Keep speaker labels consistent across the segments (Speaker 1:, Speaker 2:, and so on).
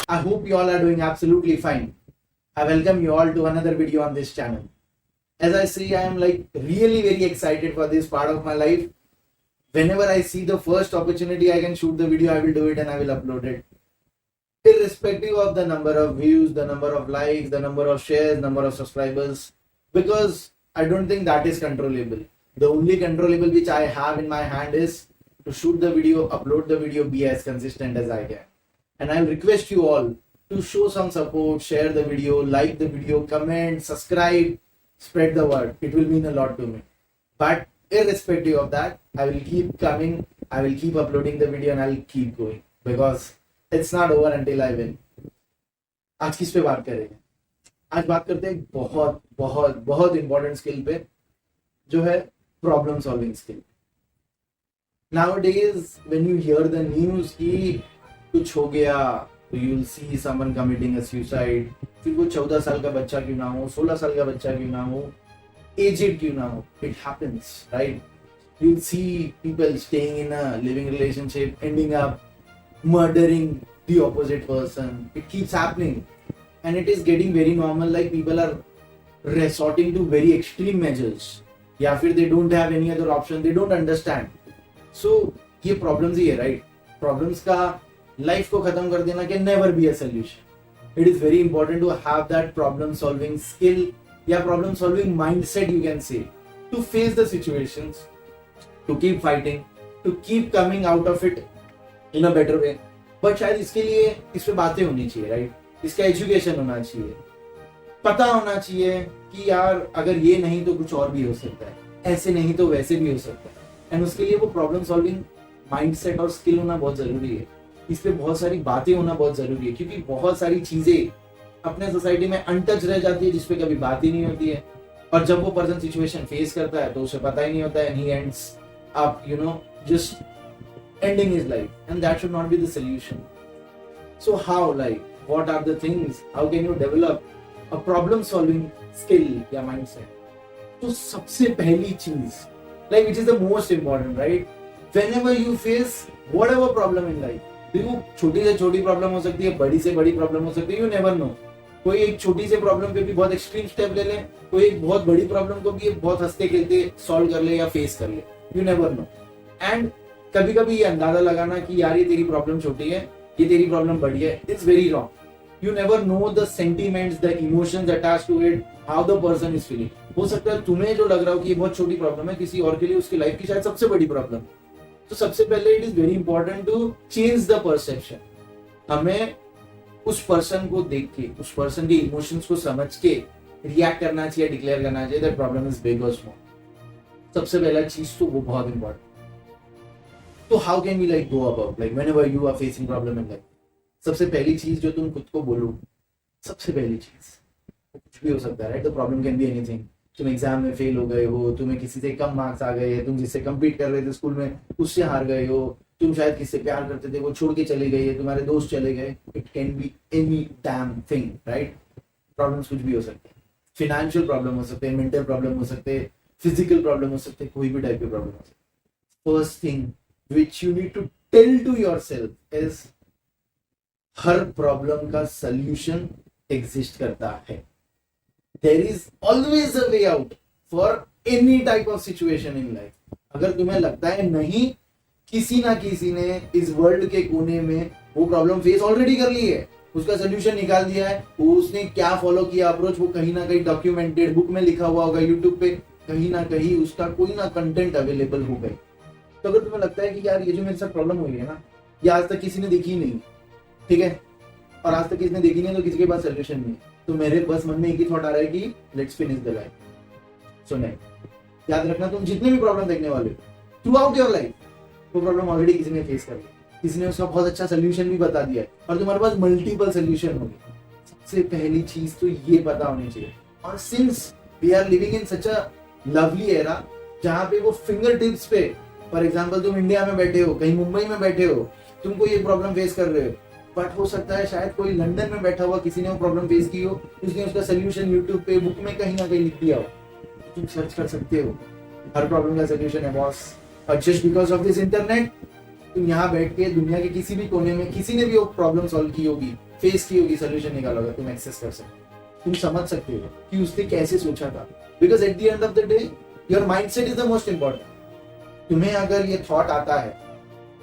Speaker 1: I hope you all are doing absolutely fine. I welcome you all to another video on this channel. As I see, I am like really very excited for this part of my life. Whenever I see the first opportunity I can shoot the video, I will do it and I will upload it. Irrespective of the number of views, the number of likes, the number of shares, number of subscribers, because I don't think that is controllable. The only controllable which I have in my hand is to shoot the video, upload the video, be as consistent as I can. And I'll request you all to show some support, share the video, like the video, comment, subscribe, spread the word. It will mean a lot to me. But irrespective of that, I will keep coming, I will keep uploading the video and I'll keep going because it's not over until I win. आज किस पे बात करेंगे? आज बात करते हैं बहुत बहुत बहुत इंपॉर्टेंट स्किल पे जो है problem solving skill. Nowadays when you hear the news कि कुछ हो गया तो you will see someone committing a suicide, फिर वो 14 साल का बच्चा क्यों ना हो, 16 साल का बच्चा क्यों ना हो, एजेड क्यों ना हो, it happens, right? You will see people staying in a living relationship ending up murdering the opposite person. It keeps happening and it is getting very normal, like people are resorting to very extreme measures या फिर they don't have any other option, they don't understand. So ये problems ही है, right? Problems का life को खत्म कर देना can never be a solution. It is very important to have that problem solving skill या problem solving mindset, you can say, to face the situations, to keep fighting, to keep coming out of it in a better way. But शायद इसके लिए इस पे बातें होनी चाहिए, right? इसका एजुकेशन होना चाहिए, पता होना चाहिए कि यार अगर ये नहीं तो कुछ और भी हो सकता है, ऐसे नहीं तो वैसे भी हो सकता है. एंड उसके लिए वो प्रॉब्लम सॉल्विंग माइंडसेट और स्किल होना बहुत जरूरी है. इस पे बहुत सारी बातें होना बहुत जरूरी है क्योंकि बहुत सारी चीजें अपने सोसाइटी में अनटच रह जाती है जिसपे कभी बात ही नहीं होती है. और जब वो पर्सन सिचुएशन फेस करता है तो उसे पता ही नहीं होता है, and he ends up just ending his life, and that should not be the solution. So how, like, what are the things, how can you develop a problem solving skill या mindset? तो सबसे पहली चीज, like which is the most important, right? Whenever you face whatever problem in life, देखो छोटी से छोटी problem हो सकती है, बड़ी से बड़ी प्रॉब्लम हो सकती है, you never know. कोई एक छोटी से प्रॉब्लम पे भी बहुत एक्सट्रीम स्टेप ले ले, कोई एक बहुत बड़ी प्रॉब्लम को भी बहुत हंसते खेलते सॉल्व कर ले या फेस कर ले, you never know. And कभी कभी ये अंदाजा लगाना कि यार ये तेरी प्रॉब्लम छोटी है, ये तेरी प्रॉब्लम बड़ी है, it's very wrong. You never know the sentiments, the emotions attached to it, how the person is feeling. हो सकता है तुम्हें जो लग रहा हो कि ये बहुत छोटी प्रॉब्लम है, किसी और के लिए उसकी लाइफ की शायद सबसे बड़ी प्रॉब्लम. तो सबसे पहले it is very important to change the perception. हमें उस पर्सन को देख के, उस पर्सन के इमोशंस को समझ के रिएक्ट करना चाहिए, डिक्लेयर करना चाहिए दैट प्रॉब्लम इज बिग और स्मॉल. सबसे पहला चीज तो वो बहुत इंपॉर्टेंट. तो how can we like go about, like whenever you are facing problem in life, सबसे पहली चीज जो तुम खुद को बोलो, सबसे पहली चीज कुछ भी हो सकता है, right? The problem can be anything. तुम एग्जाम में फेल हो गए हो, तुम्हें किसी से कम मार्क्स आ गए, तुम जिससे कम्पीट कर रहे थे स्कूल में उससे हार गए हो, तुम शायद किससे प्यार करते थे वो छोड़ के चले गए, तुम्हारे दोस्त चले गए. It can be any damn thing, right? Problems कुछ भी हो सकते हैं. फिनेंशियल प्रॉब्लम हो सकते हैं, मेंटल प्रॉब्लम हो सकते हैं, फिजिकल प्रॉब्लम हो सकते हैं, कोई भी टाइप की प्रॉब्लम हो सकती है. First thing which you need to tell to yourself is her problem का सॉल्यूशन एग्जिस्ट करता है. there is always a way out for any type of situation in life. अगर तुम्हें लगता है नहीं, किसी ना किसी ने इस वर्ल्ड के कोने में वो प्रॉब्लम फेस ऑलरेडी कर ली है, उसका सोल्यूशन निकाल दिया है, वो उसने क्या फॉलो किया अप्रोच, वो कहीं ना कहीं डॉक्यूमेंटेड बुक में लिखा हुआ होगा, यूट्यूब पे कहीं ना कहीं उसका कोई ना कंटेंट अवेलेबल हो गए. तो अगर तुम्हें लगता है कि यार ये जो मेरे साथ प्रॉब्लम हुई है ना, ये आज तक किसी ने देखी नहीं, ठीक है, और आज तक किसी ने देखी नहीं तो किसी के पास सोल्यूशन नहीं है, तो मेरे बस मन में एक ही थॉट आ रहा है कि लेट्स फिनिश द लाइफ. सो नहीं, याद रखना तुम जितने भी प्रॉब्लम देखने वाले हो थ्रू आउट योर लाइफ, वो प्रॉब्लम ऑलरेडी किसी ने फेस कर लिया, किसी ने उसका बहुत अच्छा सोल्यूशन भी बता दिया है और तुम्हारे पास मल्टीपल सोल्यूशन होंगे. सबसे पहली चीज तो ये पता होनी चाहिए. और since we are living in such a lovely era जहाँ पे वो फिंगर टिप्स पे, फॉर एग्जाम्पल तुम इंडिया में बैठे हो, कहीं मुंबई में बैठे हो, तुमको ये प्रॉब्लम फेस कर रहे हो, बट हो सकता है शायद कोई लंदन में बैठा हुआ किसी ने वो प्रॉब्लम फेस की हो, उसने उसका सोल्यूशन यूट्यूब पे बुक में कहीं ना कहीं लिख दिया हो. तुम सर्च कर सकते हो, हर प्रॉब्लम का सोल्यूशन है बॉस. और just because of this internet तुम यहाँ बैठ के दुनिया के किसी भी कोने में किसी ने भी वो प्रॉब्लम सॉल्व की होगी फेस की होगी, सोल्यूशन निकाला होगा, तुम एक्सेस कर सकते हो, तुम समझ सकते हो कि उसने कैसे सोचा था। Because at the end of the day your mindset is the most important. तुम्हें अगर ये थॉट आता है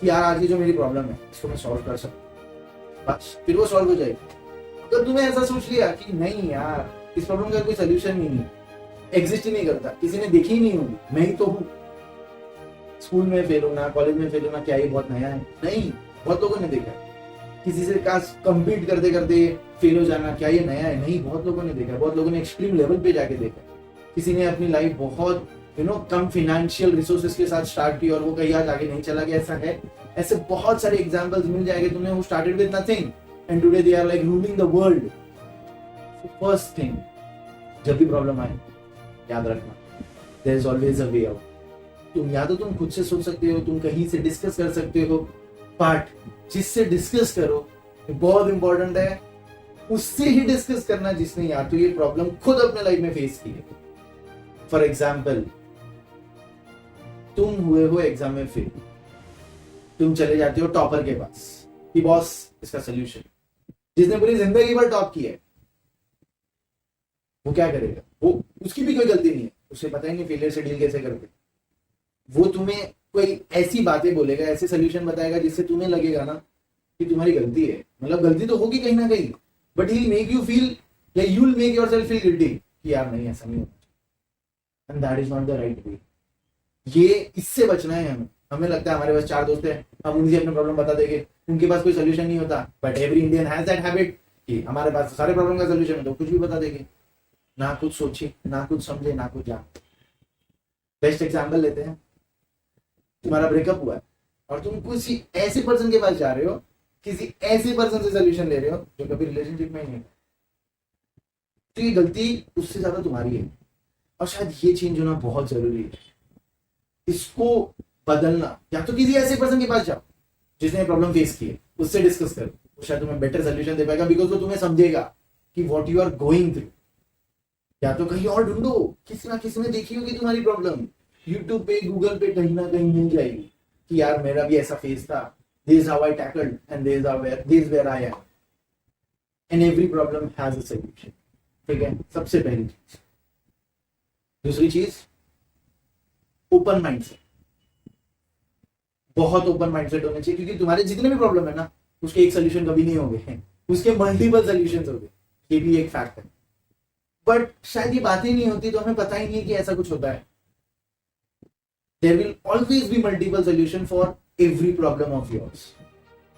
Speaker 1: कि यार आज ये जो मेरी प्रॉब्लम है इसको मैं सॉल्व कर सकता हूँ, बस फिर वो सॉल्व हो जाएगी। तो तुमने ऐसा सोच लिया कि नहीं यार इस प्रॉब्लम का कोई सोल्यूशन ही नहीं, एग्जिस्ट ही नहीं करता, किसी ने देखी ही नहीं होगी, मैं ही तो हूँ, स्कूल में फेल होना, कॉलेज में फेल होना क्या ये बहुत नया है? नहीं, बहुत लोगों ने देखा है। किसी से काश कम्पीट करते करते फेल हो जाना क्या ये नया है? नहीं, बहुत लोगों ने देखा है, बहुत लोगों ने एक्सट्रीम लेवल पे जाके देखा है। किसी ने अपनी लाइफ बहुत कम फाइनेंशियल रिसोर्सेज के साथ स्टार्ट की और वो कहीं आज आगे नहीं चला गया, ऐसा है। ऐसे बहुत सारे एग्जांपल्स मिल जाएंगे तुम्हें, who started with nothing and today they are like ruling the world. First thing, जब भी प्रॉब्लम आए याद रखना, there is always a way out. तुम या तो तुम खुद से सोच सकते हो, तुम कहीं से डिस्कस कर सकते हो, बट जिससे डिस्कस करो बहुत इंपॉर्टेंट है, उससे ही डिस्कस करना जिसने या तो ये प्रॉब्लम खुद अपने लाइफ में फेस की है। फॉर एग्जाम्पल, तुम हुए हो एग्जाम में फेल, तुम चले जाते हो टॉपर के पास कि बॉस इसका सोल्यूशन, जिसने पूरी जिंदगी भर टॉप किया है, वो क्या करेगा? वो उसकी भी कोई गलती नहीं है, उसे पता ही नहीं फेलियर से डील कैसे करते। वो तुम्हें कोई ऐसी बातें बोलेगा, ऐसे सोल्यूशन बताएगा जिससे तुम्हें लगेगा ना कि तुम्हारी गलती है, मतलब गलती तो होगी कहीं ना कहीं, but he make you feel, या you will make yourself feel guilty कि यार नहीं ऐसा नहीं होता, and that is not the right way. ये इससे बचना है हमें। हमें लगता है हमारे पास 4 दोस्त हैं, हम उनसे अपने प्रॉब्लम बता देंगे, उनके पास कोई सोल्यूशन नहीं होता, but every Indian has that habit कि हमारे पास सारे प्रॉब्लम का सोल्यूशन है, तो कुछ भी बता देंगे, ना कुछ सोचे, ना कुछ समझे, ना कुछ जाने। बेस्ट एग्जाम्पल लेते हैं, तुम्हारा ब्रेकअप हुआ है और तुम किसी ऐसे पर्सन के पास जा रहे हो, किसी ऐसे पर्सन से सोल्यूशन ले रहे हो जो कभी रिलेशनशिप में ही नहीं, तो ये गलती उससे ज्यादा तुम्हारी है, और शायद ये चेंज होना बहुत जरूरी है। इसको बदलना, या तो किसी ऐसे पर्सन के पास जाओ जिसने प्रॉब्लम फेस की है, उससे डिस्कस करो, वो शायद तुम्हें बेटर सोल्यूशन दे पाएगा, बिकॉज वो तुम्हें समझेगा कि what you are going through. या तो कहीं और ढूंढो, किसी ना किसी ने देखी होगी तुम्हारी प्रॉब्लम, यूट्यूब पे, गूगल पे कहीं ना कहीं मिल जाएगी कि यार मेरा भी ऐसा फेस था, this how I tackled and this where I am, and every problem has a solution. ठीक है, सबसे पहली चीज। दूसरी चीज, ओपन माइंडसेट। बहुत ओपन माइंडसेट होने चाहिए, क्योंकि तुम्हारे जितने भी प्रॉब्लम है ना, उसके एक सोल्यूशन कभी नहीं होंगे, उसके मल्टीपल सोल्यूशंस होंगे, ये भी एक फैक्ट है। बट शायद ये बात ही नहीं होती, तो हमें पता ही नहीं कि ऐसा कुछ होता है। There will always be multiple solutions for every problem of yours.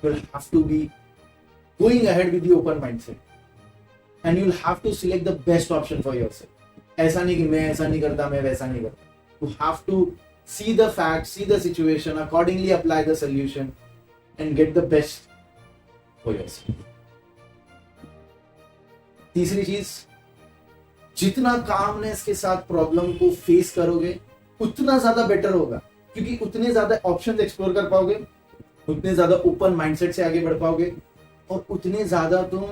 Speaker 1: You'll have to be going ahead with the open mindset, and you'll have to select the best option for yourself. ऐसा नहीं कि मैं ऐसा नहीं करता, मैं वैसा नहीं करता. You have to see the facts, see the situation, accordingly apply the solution, and get the best for yourself. तीसरी चीज, जितना कामनेस के साथ प्रॉब्लम को फेस करोगे उतना ज्यादा बेटर होगा, क्योंकि उतने ज्यादा ऑप्शंस एक्सप्लोर कर पाओगे, उतने ज्यादा ओपन माइंडसेट से आगे बढ़ पाओगे, और उतने ज्यादा तुम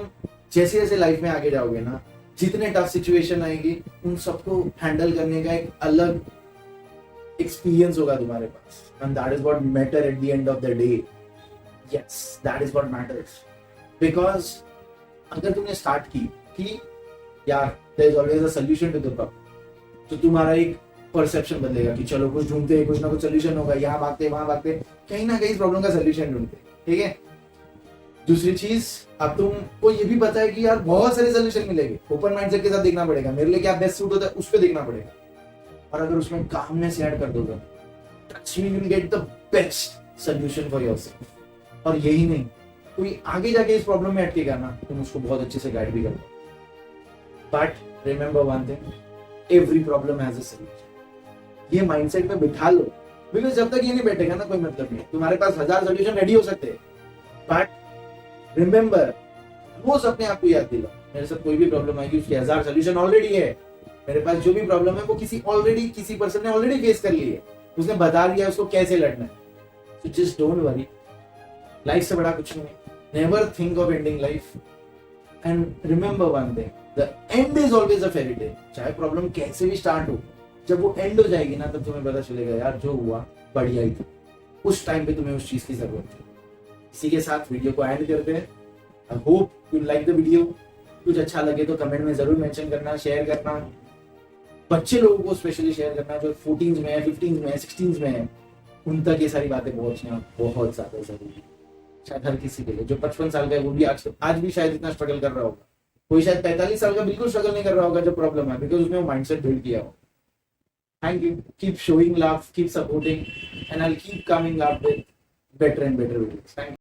Speaker 1: जैसे जैसे लाइफ में आगे जाओगे ना, जितने टफ सिचुएशन आएगी उन सबको हैंडल करने का एक अलग एक्सपीरियंस होगा तुम्हारे पास, and that is what matter at the end of the day. Yes, that is what matters, because अगर तुमने स्टार्ट की कि यार there is always a solution to the problem, तो तुम्हारा एक परसेप्शन बदलेगा कि चलो कुछ ढूंढते हैं, कुछ ना कुछ सोल्यूशन होगा, यहाँ भागते वहां भागते, कहीं ना कहीं इस प्रॉब्लम का सोल्यूशन ढूंढते। ठीक है, दूसरी चीज, अब तुमको ये भी पता है कि यार बहुत सारे सोल्यूशन मिलेंगे, ओपन माइंडसेट के साथ देखना पड़ेगा, मेरे लिए क्या बेस्ट सूट होता है उस पर देखना पड़ेगा, और अगर उसमें कामनेस ऐड कर दोगे, you will get the best solution for yourself. और यही नहीं, कोई आगे जाके इस प्रॉब्लम में अटकेगा ना, तुम उसको बहुत अच्छे से गाइड भी कर पाओ। But remember one thing, every problem has a solution. ये माइंडसेट में बिठा लो, बिकॉज जब तक ये नहीं बैठेगा ना, कोई मतलब नहीं। तुम्हारे पास 1000 सोल्यूशन रेडी हो सकते हैं, बट रिमेंबर, रोज अपने आप को याद दिलाओ, मेरे साथ कोई भी प्रॉब्लम आएगी उसके 1000 सोल्यूशन ऑलरेडी है। मेरे पास जो भी प्रॉब्लम है वो किसी पर्सन ने ऑलरेडी फेस कर ली है, उसने बता दिया उसको कैसे लड़ना है। So just don't worry, life से बड़ा कुछ नहीं है। Never think of ending life, and remember one thing, the end is always a fairy tale. चाहे प्रॉब्लम कैसे भी स्टार्ट हो, जब वो एंड हो जाएगी ना, तब तुम्हें पता चलेगा यार जो हुआ बढ़िया ही था, उस टाइम पे तुम्हें उस चीज की जरूरत थी। इसी के साथ वीडियो को एंड करते हैं। I hope you like the video. कुछ अच्छा लगे तो कमेंट में जरूर मेंशन करना, शेयर करना, बच्चे लोगों को स्पेशली शेयर करना जो 14 में है, 15 में है, 16 में है, उन तक ये सारी बातें पहुंचना बहुत ज्यादा जरूरी है। शायद हर किसी के लिए, जो 55 साल का है वो भी आज भी शायद इतना स्ट्रगल कर रहा होगा, कोई शायद 45 साल का बिल्कुल स्ट्रगल नहीं कर रहा होगा जो प्रॉब्लम है, बिकॉज उसने वो माइंडसेट बिल्ड किया हो। Thank you. Keep showing love, keep supporting, and I'll keep coming up with better and better videos. Thank you.